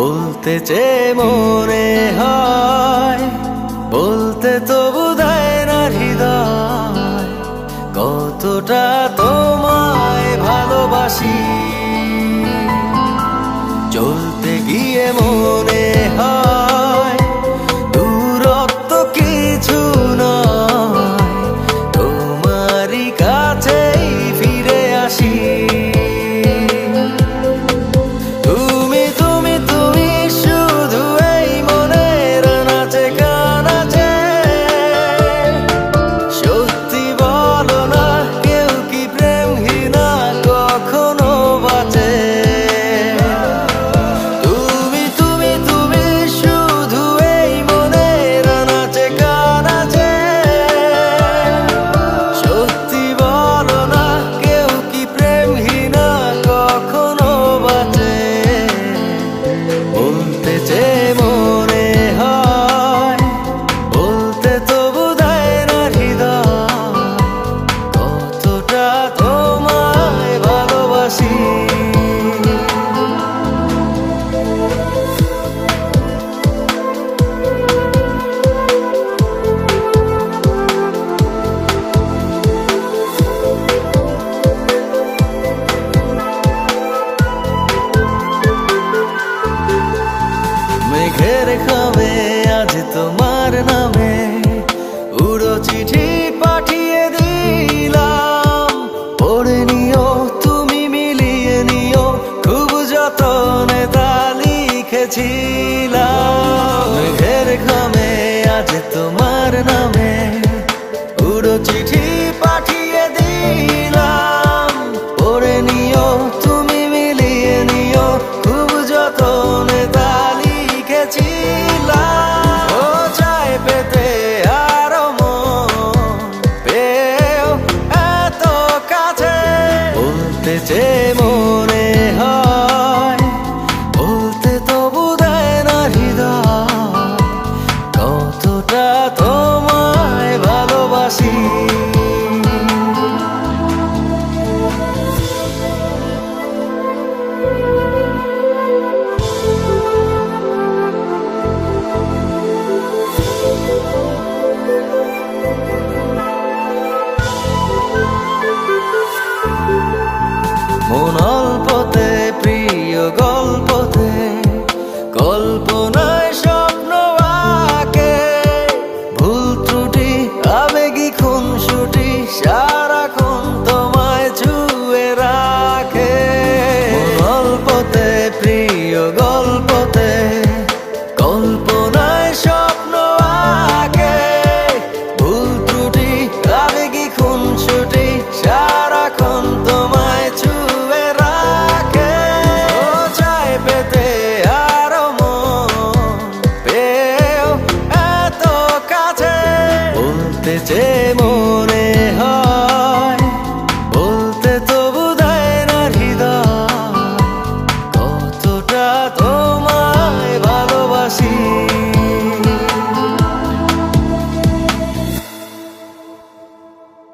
বলতে চেয়ে মনে হয়, বলতে তবু দেয় না হৃদয়, কতটা তোমায় ভালোবাসি। চলতে গিয়ে মনে হয় দূরত্ব কিছু নয়, তোমারই কাছেই ফিরে আসি। বলতে চেয়ে মনে হয়, বলতে তবু দেয় না হৃদয়, কতটা তোমায় ভালোবাসি। মেঘের খামে আজ তোমার নামে উড়ো চিঠি পাঠিয়ে দিলাম, পড়ে নিও তুমি, মিলিয়ে নিও, খুব যতনে তা লিখেছিলাম।